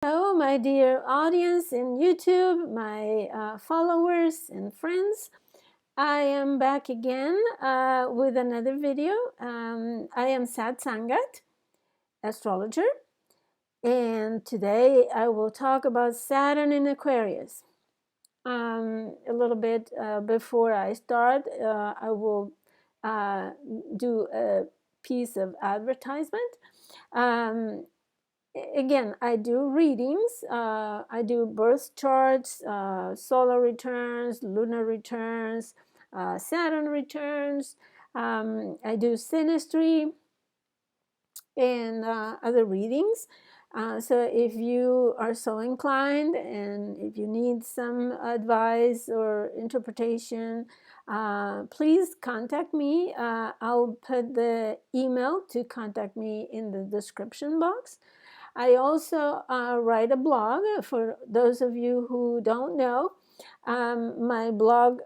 Hello, my dear audience in YouTube, my followers and friends. I am back again with another video. I am Sat Sangat, astrologer, and today I will talk about Saturn in Aquarius. A little bit before I start, I will do a piece of advertisement. Again, I do readings. I do birth charts, solar returns, lunar returns, Saturn returns. I do synastry and other readings. So if you are so inclined and if you need some advice or interpretation, please contact me. I'll put the email to contact me in the description box. I also write a blog. For those of you who don't know, my blog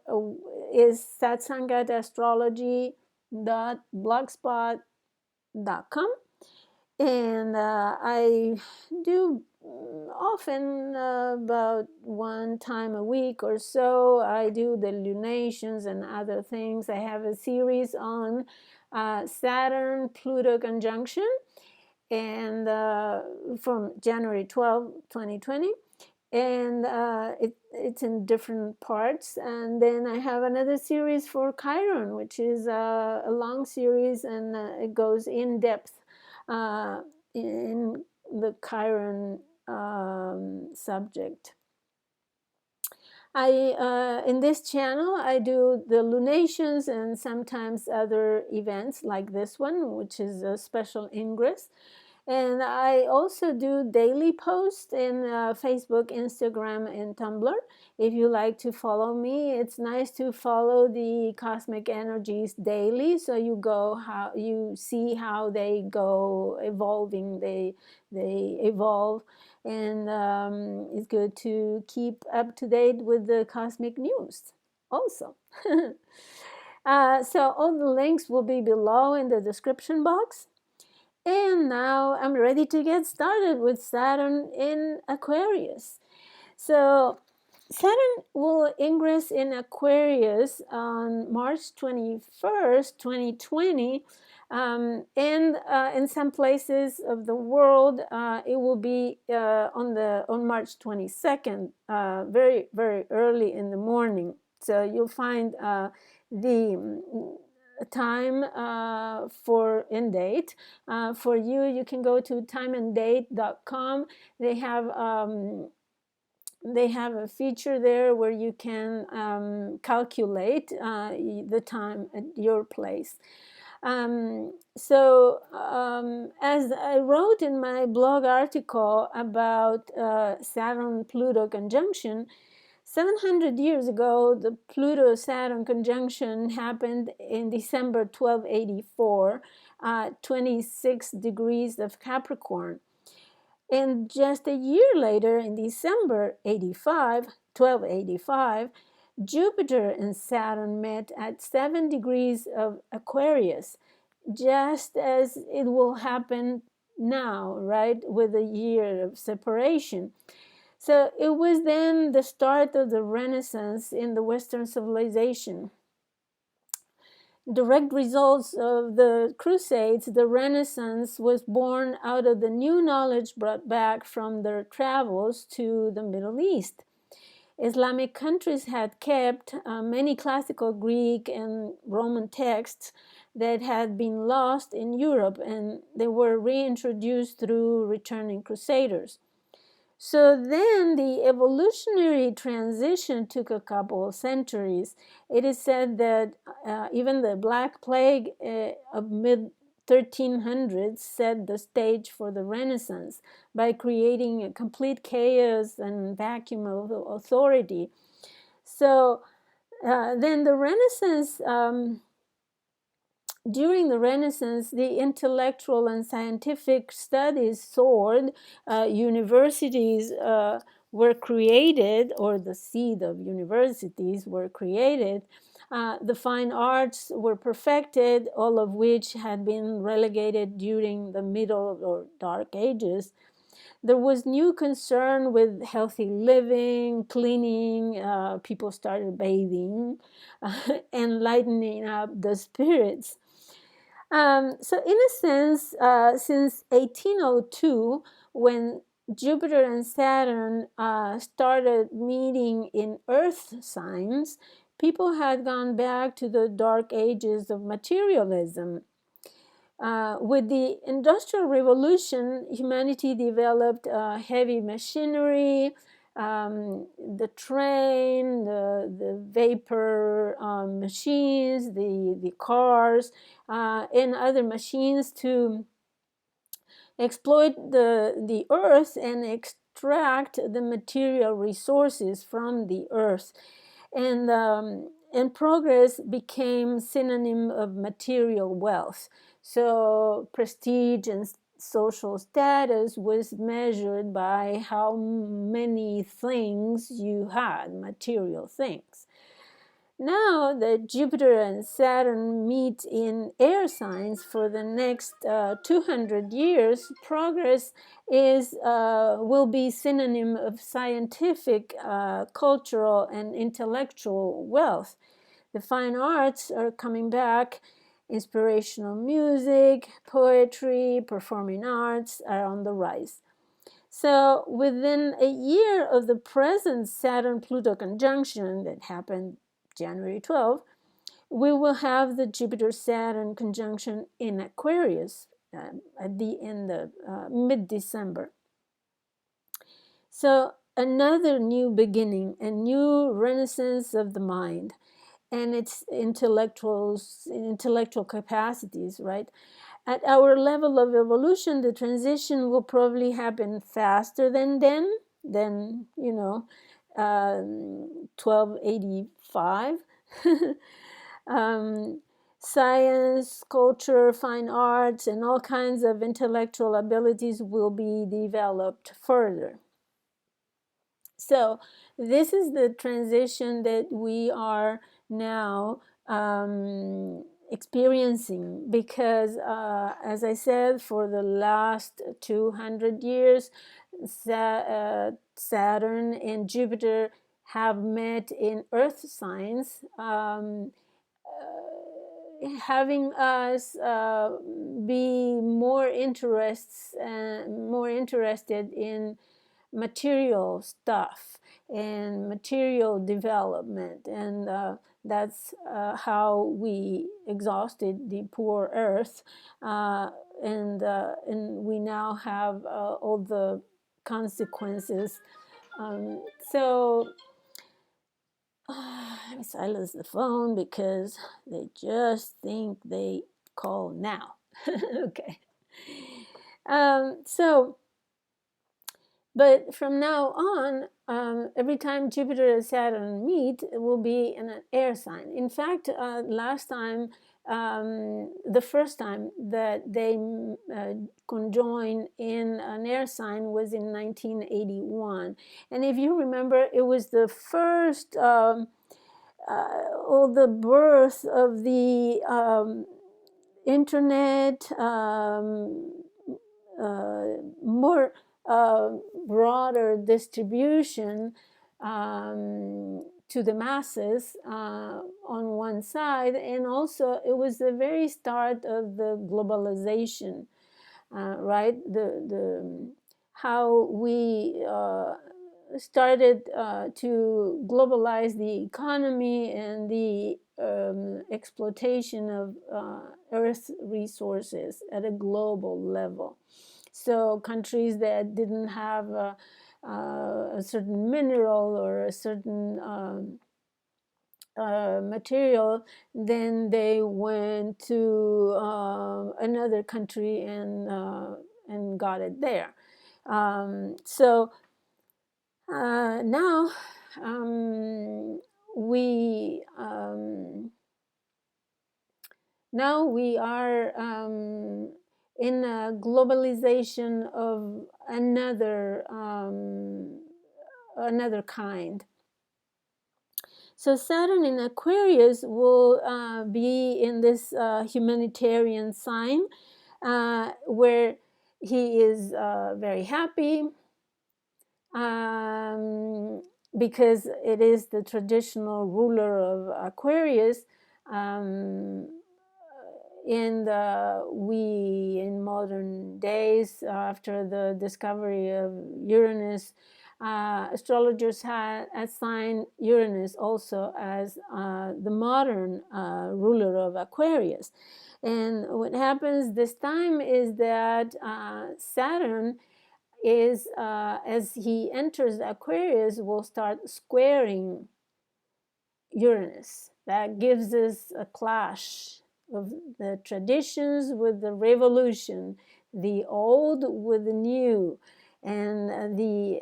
is satsangatastrology.blogspot.com, and I do often about one time a week or so, I do the lunations and other things. I have a series on Saturn Pluto conjunction, and from January 12, 2020, and it's in different parts. And then I have another series for Chiron, which is a long series, and it goes in depth in the Chiron subject. In this channel, I do the lunations and sometimes other events like this one, which is a special ingress. And I also do daily posts in Facebook, Instagram, and Tumblr. If you like to follow me, it's nice to follow the cosmic energies daily, so you see how they go evolving. They evolve, and it's good to keep up to date with the cosmic news also. So all the links will be below in the description box. And now I'm ready to get started with Saturn in Aquarius. So Saturn will ingress in Aquarius on March 21st, 2020. And in some places of the world, it will be on March 22nd, very, very early in the morning. So you'll find the time for and date. For you can go to timeanddate.com. They have a feature there where you can calculate the time at your place. As I wrote in my blog article about Saturn-Pluto conjunction, 700 years ago, the Pluto-Saturn conjunction happened in December 1284, 26 degrees of Capricorn. And just a year later, in December 1285, Jupiter and Saturn met at 7 degrees of Aquarius, just as it will happen now, right, with a year of separation. So it was then the start of the Renaissance in the Western civilization. Direct results of the Crusades, the Renaissance was born out of the new knowledge brought back from their travels to the Middle East. Islamic countries had kept many classical Greek and Roman texts that had been lost in Europe, and they were reintroduced through returning crusaders. So then the evolutionary transition took a couple of centuries. It is said that even the Black Plague of mid-1300s set the stage for the Renaissance by creating a complete chaos and vacuum of authority. So then the Renaissance... during the Renaissance, the intellectual and scientific studies soared. Universities were created, or the seed of universities were created. The fine arts were perfected, all of which had been relegated during the Middle or Dark Ages. there was new concern with healthy living, cleaning. People started bathing, and lightening up the spirits. So in a sense, since 1802, when Jupiter and Saturn started meeting in Earth signs, people had gone back to the dark ages of materialism. With the Industrial Revolution, humanity developed heavy machinery, the train, the vapor machines, the cars, and other machines to exploit the earth and extract the material resources from the earth. And progress became synonym of material wealth. So prestige and social status was measured by how many things you had, material things. Now that Jupiter and Saturn meet in air signs for the next 200 years, progress will be synonym of scientific, cultural, and intellectual wealth. The fine arts are coming back. Inspirational music, poetry, performing arts are on the rise. So within a year of the present Saturn-Pluto conjunction that happened January 12th, we will have the Jupiter-Saturn conjunction in Aquarius at the end of mid-December. So another new beginning, a new renaissance of the mind and its intellectual capacities, right? At our level of evolution, the transition will probably happen faster than 1285. Science, culture, fine arts, and all kinds of intellectual abilities will be developed further. So this is the transition that we are now experiencing, because as I said, for the last 200 years, Saturn and Jupiter have met in Earth signs, having us be more interested in material stuff and material development, and that's how we exhausted the poor earth, and we now have all the consequences. So let me silence the phone because they just think they call now. Okay. But from now on, every time Jupiter and Saturn meet, it will be in an air sign. In fact, last time, the first time that they conjoined in an air sign was in 1981. And if you remember, it was the first, or the birth of the internet, more broader distribution to the masses on one side, and also it was the very start of the globalization, right? The how we started to globalize the economy and the exploitation of earth resources at a global level. So countries that didn't have a certain mineral or a certain material, then they went to another country and got it there. So now we are in a globalization of another kind. So Saturn in Aquarius will be in this humanitarian sign, where he is very happy because it is the traditional ruler of Aquarius. Um, we in modern days, after the discovery of Uranus, astrologers had assigned Uranus also as the modern ruler of Aquarius. And what happens this time is that Saturn is, as he enters Aquarius, will start squaring Uranus. That gives us a clash of the traditions with the revolution, the old with the new, and the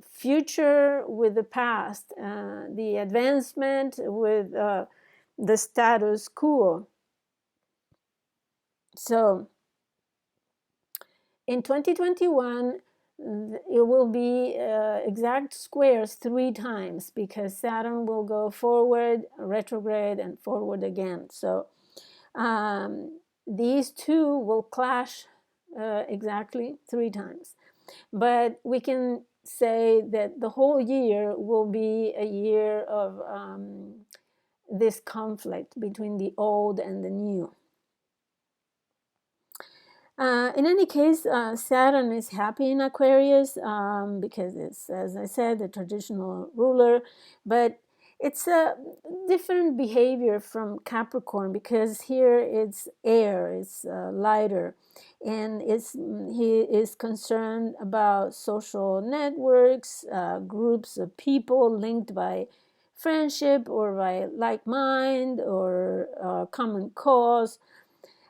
future with the past, the advancement with the status quo. So in 2021, it will be exact squares 3 times, because Saturn will go forward, retrograde, and forward again. So these two will clash exactly 3 times. But we can say that the whole year will be a year of this conflict between the old and the new. In any case, Saturn is happy in Aquarius because it's, as I said, the traditional ruler, but it's a different behavior from Capricorn, because here it's air, it's lighter, and he is concerned about social networks, groups of people linked by friendship or by like mind or common cause.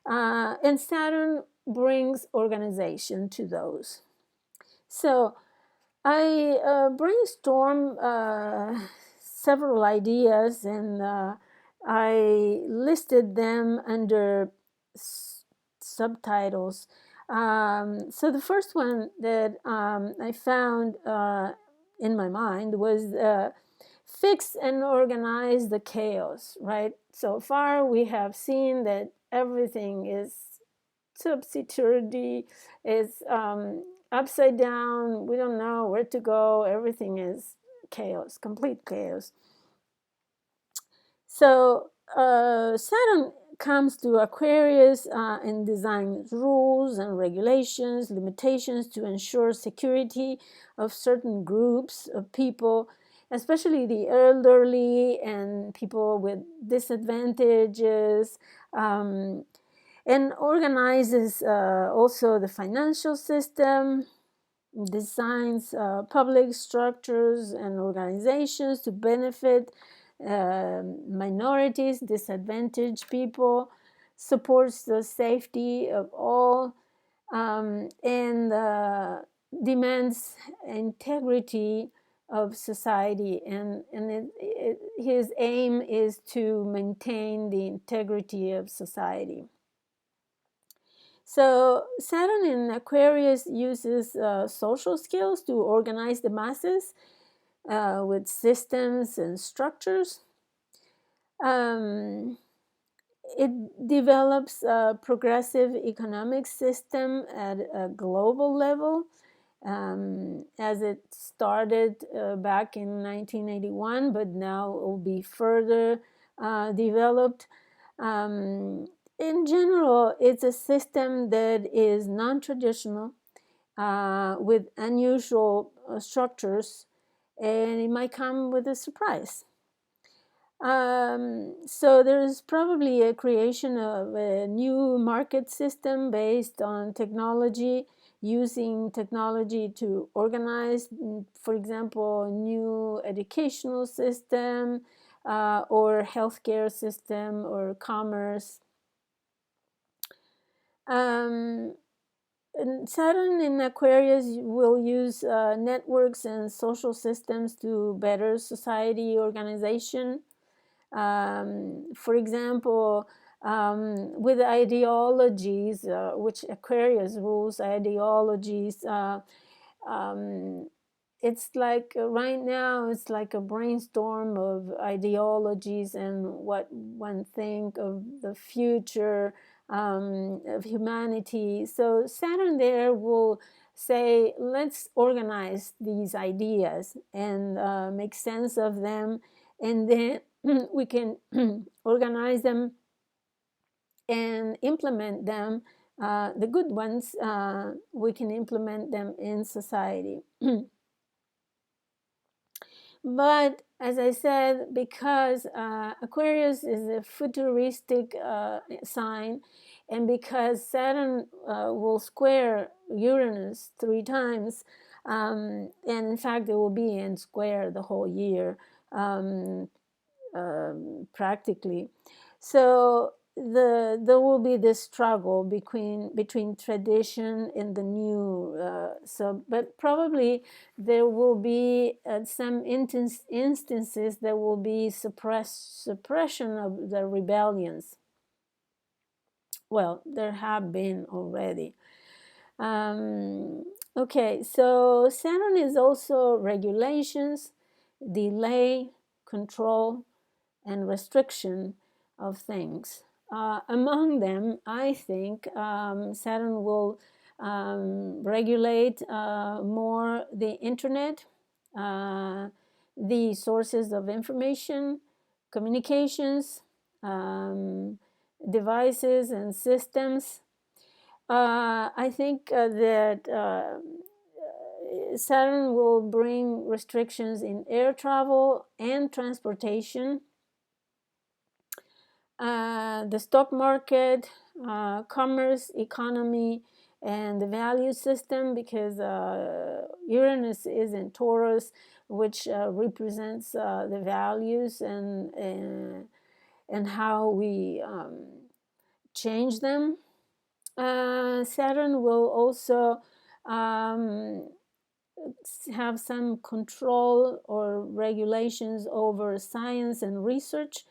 And Saturn brings organization to those. So I brainstormed several ideas, and I listed them under subtitles. So the first one that I found in my mind was fix and organize the chaos, right? So far we have seen that everything is topsy-turvy, is upside down, we don't know where to go, everything is chaos, complete chaos. So Saturn comes to Aquarius and designs rules and regulations, limitations to ensure security of certain groups of people, especially the elderly and people with disadvantages, and organizes also the financial system, designs public structures and organizations to benefit minorities, disadvantaged people, supports the safety of all, and demands integrity of society. And his aim is to maintain the integrity of society. So Saturn in Aquarius uses social skills to organize the masses with systems and structures. It develops a progressive economic system at a global level, as it started back in 1981, but now it will be further developed. In general, it's a system that is non-traditional, with unusual structures, and it might come with a surprise. So there's probably a creation of a new market system based on technology, using technology to organize, for example, a new educational system or healthcare system or commerce. And Saturn in Aquarius will use networks and social systems to better society organization. For example, with ideologies, which Aquarius rules ideologies, it's like right now it's like a brainstorm of ideologies and what one think of the future, of humanity. So Saturn there will say, let's organize these ideas and make sense of them, and then we can organize them and implement them. The good ones, we can implement them in society. But as I said, because Aquarius is a futuristic sign, and because Saturn will square Uranus 3 times, and in fact, it will be in square the whole year, practically. So there will be this struggle between tradition and the new. But probably there will be some instances there will be suppression of the rebellions. Well, there have been already. Okay, so Saturn is also regulations, delay, control, and restriction of things. Among them, I think Saturn will regulate more the internet, the sources of information, communications, devices and systems. I think that Saturn will bring restrictions in air travel and transportation, the stock market, commerce, economy, and the value system, because Uranus is in Taurus, which represents the values and how we change them. Saturn will also have some control or regulations over science and research,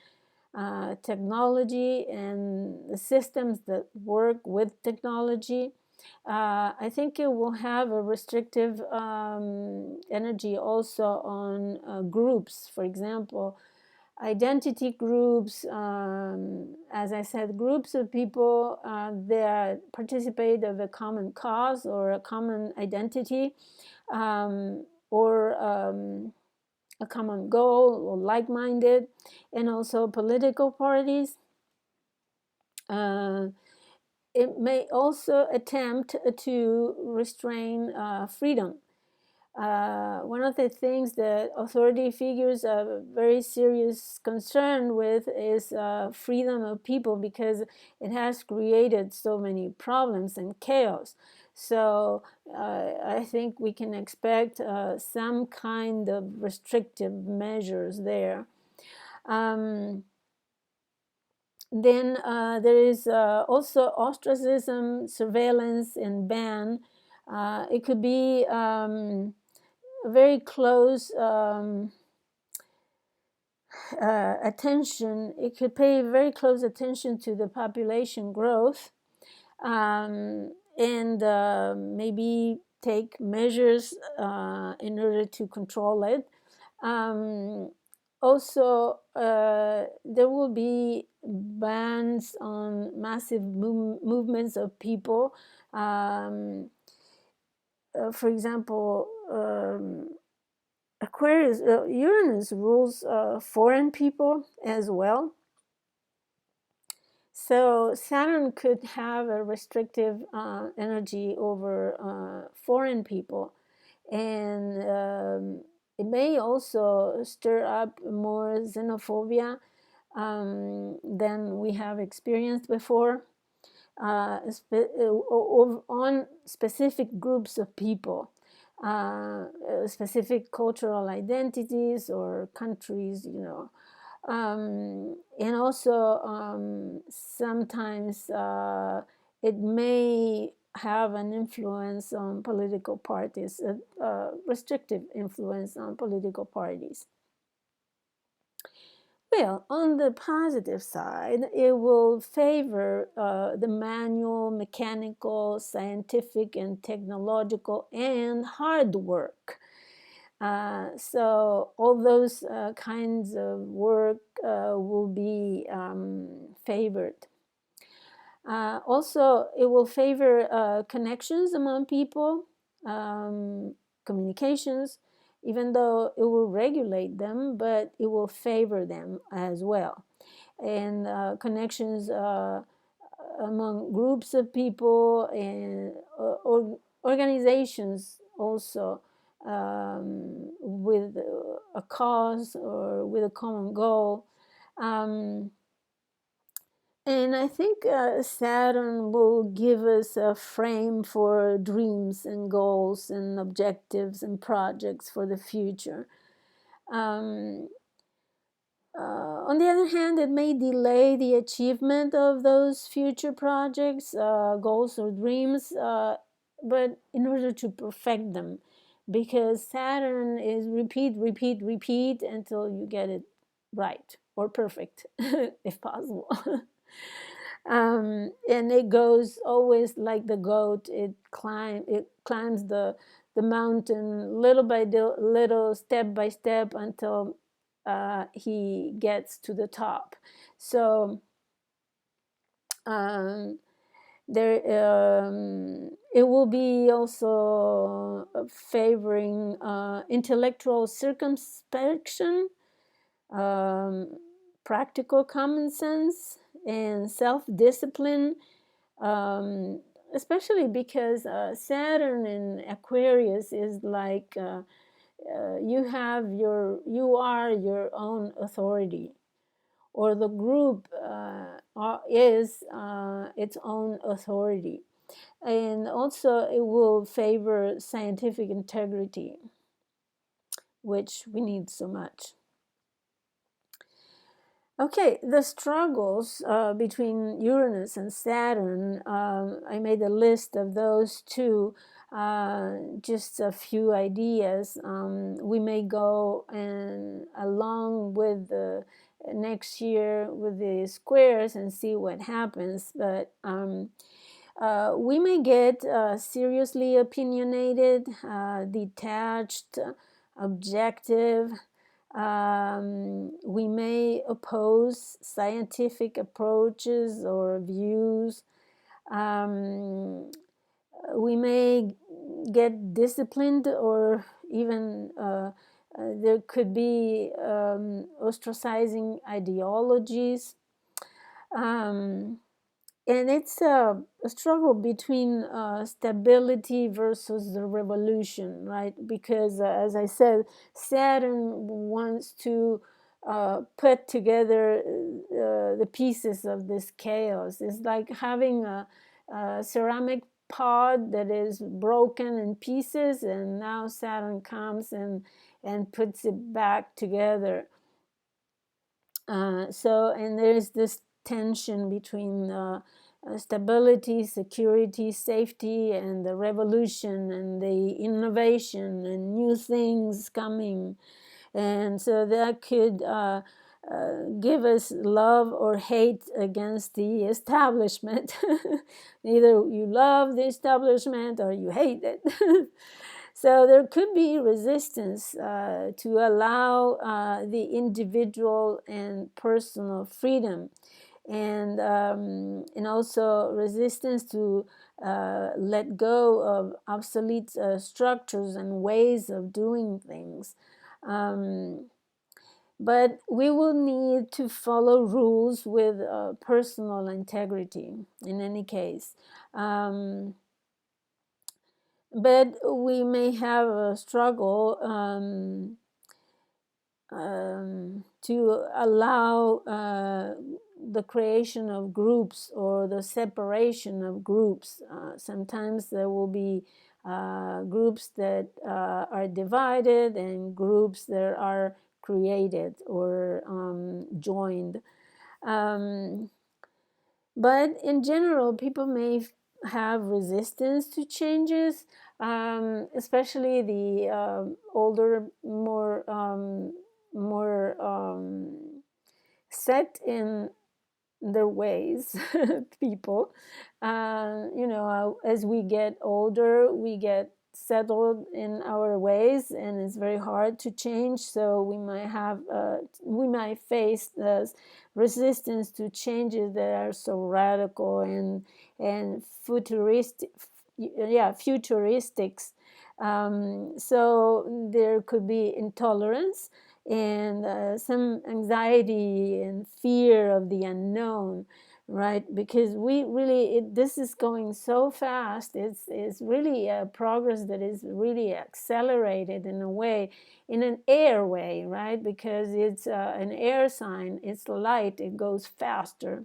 technology, and the systems that work with technology. I think it will have a restrictive energy also on groups. For example, identity groups, as I said, groups of people that participate of a common cause or a common identity, or a common goal, or like-minded, and also political parties. It may also attempt to restrain freedom. One of the things that authority figures are very serious concern with is freedom of people, because it has created so many problems and chaos. So I think we can expect some kind of restrictive measures there. Then there is also ostracism, surveillance, and ban. It could be very close attention. It could pay very close attention to the population growth, and maybe take measures in order to control it. Also, there will be bans on massive movements of people. For example, Aquarius, Uranus rules foreign people as well. So Saturn could have a restrictive energy over foreign people, and it may also stir up more xenophobia than we have experienced before, on specific groups of people, specific cultural identities or countries, and also sometimes it may have an influence on political parties, restrictive influence on political parties. Well, on the positive side, it will favor the manual, mechanical, scientific, and technological, and hard work. So all those kinds of work will be favored. Also, it will favor connections among people, um, communications, even though it will regulate them, but it will favor them as well. And connections among groups of people and organizations also, with a cause or with a common goal. And I think Saturn will give us a frame for dreams and goals and objectives and projects for the future. Um, on the other hand, it may delay the achievement of those future projects, goals, or dreams, but in order to perfect them, because Saturn is repeat, repeat, repeat until you get it right or perfect, if possible. And it goes always like the goat. It climbs the mountain little by little, step by step, until he gets to the top. So there, it will be also favoring intellectual circumspection, um, practical common sense, and self-discipline, especially because Saturn in Aquarius is like you are your own authority, or the group is its own authority. And also it will favor scientific integrity, which we need so much. Okay, the struggles between Uranus and Saturn, I made a list of those two, just a few ideas. We may go and along with the next year with the squares and see what happens, but we may get seriously opinionated, detached, objective. We may oppose scientific approaches or views. We may get disciplined, or even there could be ostracizing ideologies. And it's a struggle between stability versus the revolution, right? Because as I said, Saturn wants to put together the pieces of this chaos. It's like having a ceramic pod that is broken in pieces, and now Saturn comes and puts it back together. And there's this tension between stability, security, safety, and the revolution and the innovation and new things coming. And so that could give us love or hate against the establishment. Either you love the establishment or you hate it. So there could be resistance to allow the individual and personal freedom, and also resistance to let go of obsolete structures and ways of doing things. But we will need to follow rules with personal integrity in any case. But we may have a struggle to allow the creation of groups or the separation of groups. Sometimes there will be groups that are divided and groups that are created or joined. But in general, people may have resistance to changes, especially the older, more set in their ways people. As we get older, we get settled in our ways, and it's very hard to change. So we might face resistance to changes that are so radical and futuristics. So there could be intolerance and some anxiety and fear of the unknown, right? Because this is going so fast. It's really a progress that is really accelerated in a way, in an air way, right? Because it's an air sign. It's light. It goes faster.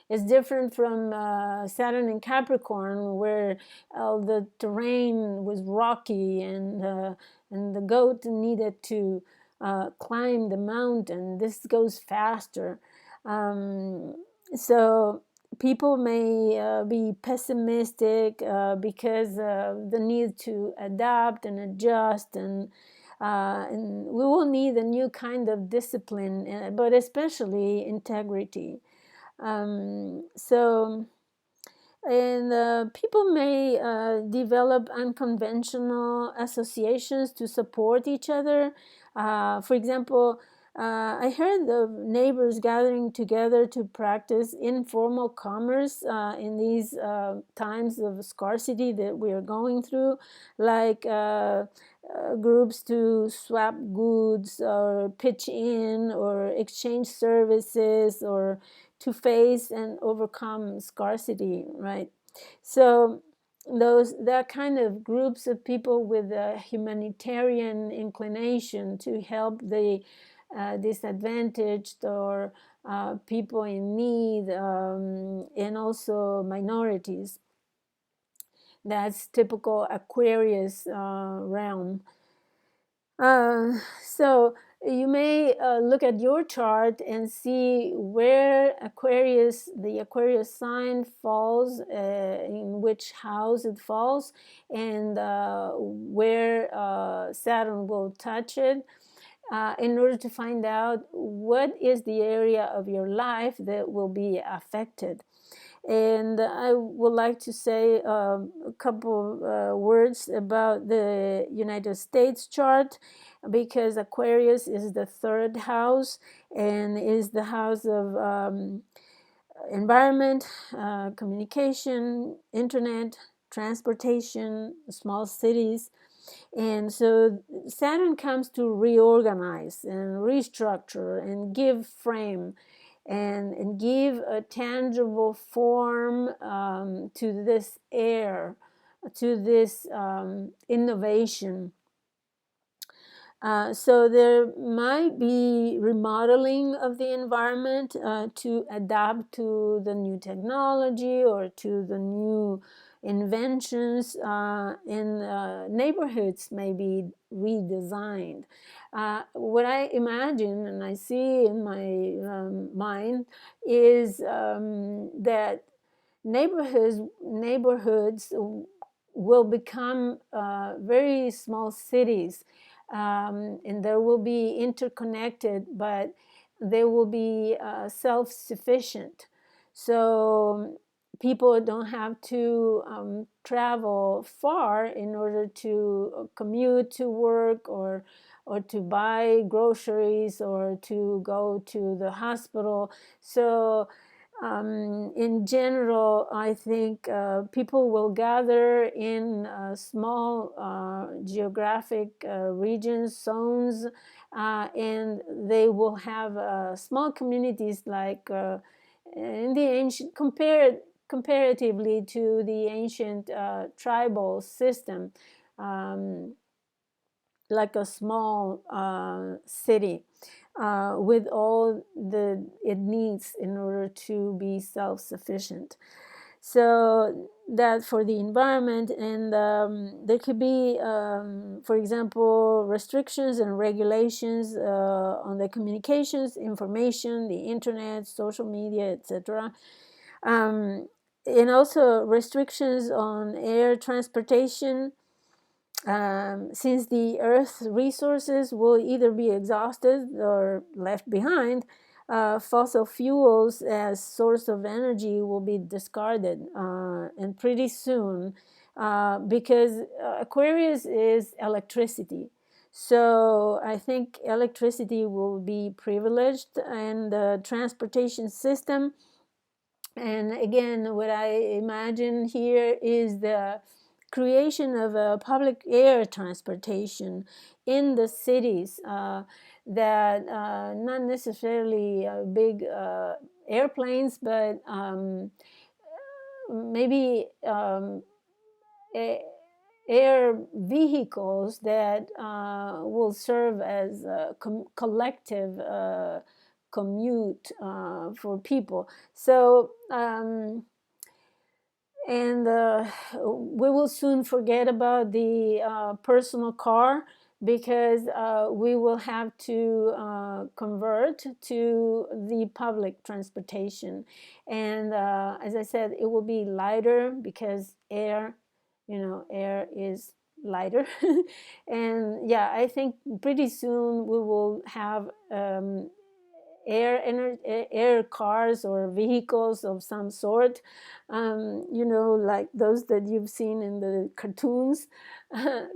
It's different from Saturn in Capricorn, where the terrain was rocky and the goat needed to climb the mountain. This goes faster. So people may be pessimistic because of the need to adapt and adjust, and we will need a new kind of discipline, but especially integrity. So, and people may develop unconventional associations to support each other. For example, I heard of neighbors gathering together to practice informal commerce in these times of scarcity that we are going through, like groups to swap goods or pitch in or exchange services or to face and overcome scarcity, right? So that kind of groups of people with a humanitarian inclination to help the disadvantaged or people in need, and also minorities. That's typical Aquarius realm. So you may look at your chart and see where the Aquarius sign falls, in which house it falls, and where Saturn will touch it, in order to find out what is the area of your life that will be affected. And I would like to say a couple words about the United States chart, because Aquarius is the third house and is the house of environment, communication, internet, transportation, small cities. And so Saturn comes to reorganize and restructure and give frame and give a tangible form to this air, to this innovation. So there might be remodeling of the environment to adapt to the new technology or to the new inventions, and neighborhoods may be redesigned. What I imagine and I see in my mind is that neighborhoods will become very small cities, and they will be interconnected, but they will be self-sufficient. So people don't have to travel far in order to commute to work or to buy groceries or to go to the hospital. So in general, I think people will gather in small geographic regions, zones, and they will have small communities like in the ancient, comparatively to the ancient tribal system, like a small city. With all it needs in order to be self-sufficient. So that for the environment, and there could be, for example, restrictions and regulations on the communications, information, the internet, social media, etc. And also restrictions on air transportation, since the Earth's resources will either be exhausted or left behind. Fossil fuels as source of energy will be discarded, and pretty soon because Aquarius is electricity. So I think electricity will be privileged, and the transportation system. And again, what I imagine here is the creation of a public air transportation in the cities, that not necessarily big airplanes, but maybe air vehicles that will serve as a collective commute for people. So, and we will soon forget about the personal car, because we will have to convert to the public transportation. And as I said, it will be lighter because air, air is lighter. And yeah, I think pretty soon we will have air cars or vehicles of some sort, like those that you've seen in the cartoons.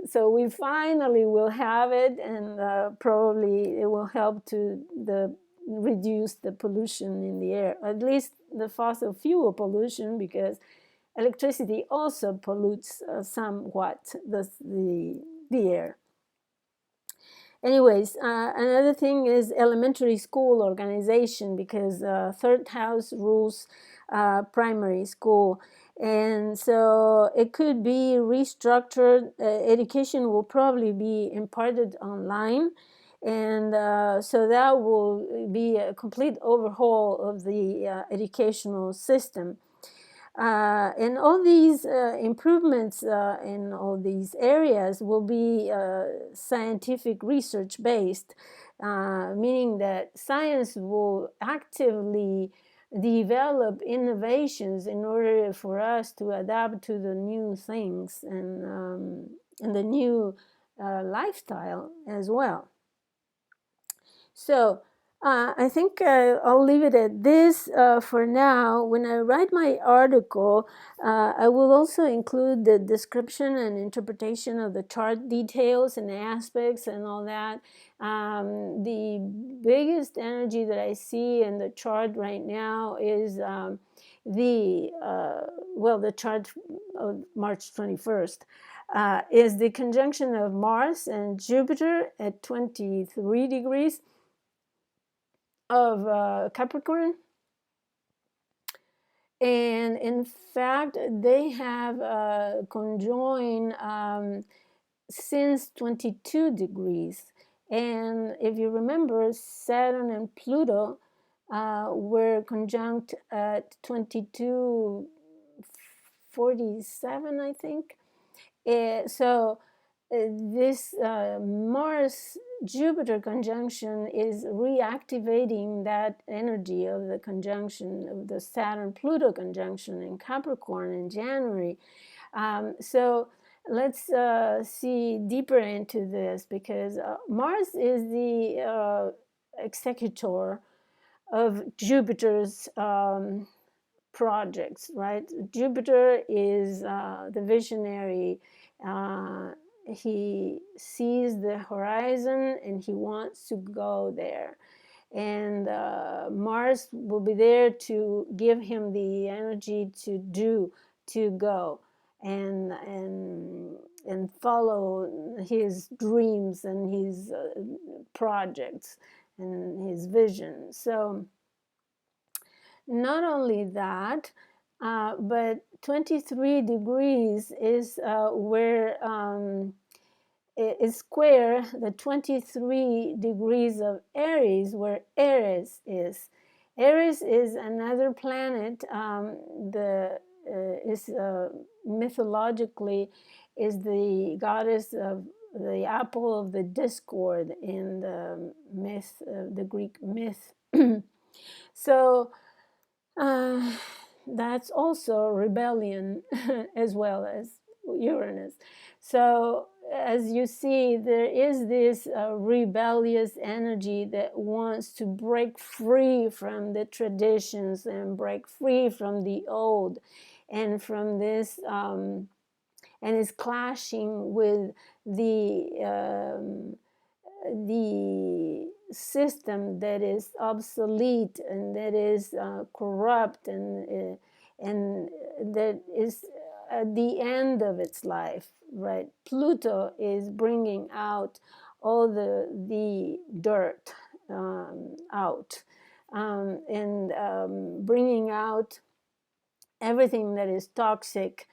So we finally will have it, and probably it will help to reduce the pollution in the air, at least the fossil fuel pollution, because electricity also pollutes somewhat the air. Anyways, another thing is elementary school organization, because third house rules primary school. And so it could be restructured. Education will probably be imparted online. And so that will be a complete overhaul of the educational system. And all these improvements in all these areas will be scientific research based, meaning that science will actively develop innovations in order for us to adapt to the new things, and the new lifestyle as well. So I think I'll leave it at this for now. When I write my article, I will also include the description and interpretation of the chart details and aspects and all that. The biggest energy that I see in the chart right now is the chart of March 21st. Is the conjunction of Mars and Jupiter at 23 degrees of Capricorn. And in fact, they have conjoined since 22 degrees. And if you remember, Saturn and Pluto were conjunct at 2247, I think. So this Mars-Jupiter conjunction is reactivating that energy of the conjunction of the Saturn-Pluto conjunction in Capricorn in January. So let's see deeper into this, because Mars is the executor of Jupiter's projects, right? Jupiter is the visionary. He sees the horizon and he wants to go there. And Mars will be there to give him the energy to go and follow his dreams and his projects and his vision. So not only that, but 23 degrees is where is square the 23 degrees of Aries, where Aries is. Aries is another planet. Is mythologically is the goddess of the apple of the discord in the myth, the Greek myth. So that's also rebellion as well as Uranus. So as you see, there is this rebellious energy that wants to break free from the traditions and break free from the old, and from this and is clashing with the system that is obsolete and that is corrupt and that is at the end of its life, right? Pluto is bringing out all the dirt out, and bringing out everything that is toxic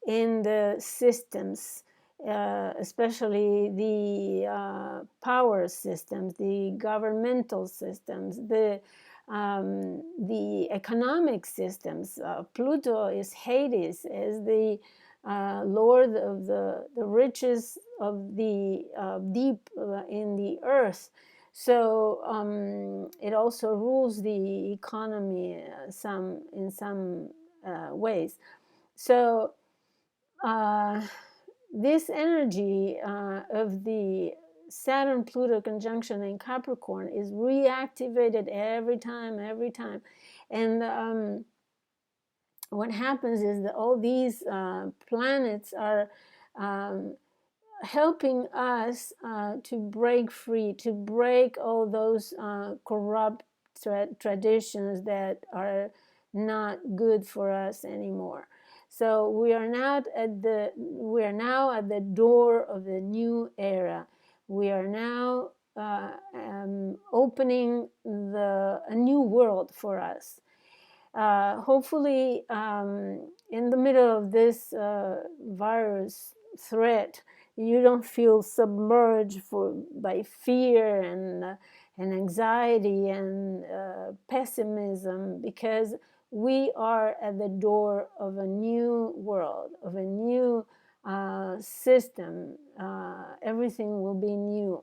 in the systems, especially the power systems, the governmental systems, the economic systems. Pluto is Hades, is the lord of the riches of the deep in the earth. So it also rules the economy in some ways. So this energy of the Saturn-Pluto conjunction in Capricorn is reactivated every time. And what happens is that all these planets are helping us to break free, to break all those corrupt traditions that are not good for us anymore. So we are now at the door of the new era. We are now opening a new world for us. Hopefully, in the middle of this virus threat, you don't feel submerged by fear and anxiety and pessimism, because we are at the door of a new world, of a new system. Everything will be new.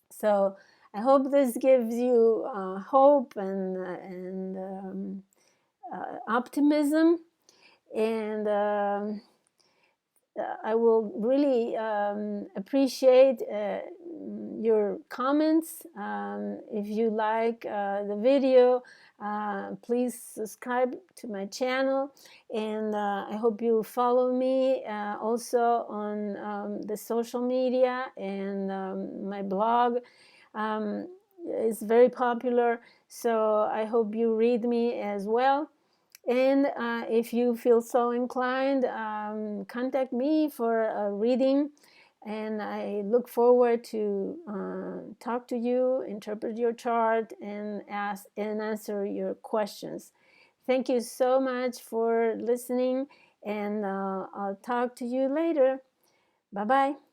So I hope this gives you hope and optimism, and I will really appreciate your comments. If you like the video, please subscribe to my channel, and I hope you follow me also on the social media, and my blog is very popular, so I hope you read me as well. And if you feel so inclined, contact me for a reading, and I look forward to talk to you, interpret your chart, and answer your questions. Thank you so much for listening, and I'll talk to you later. Bye-bye.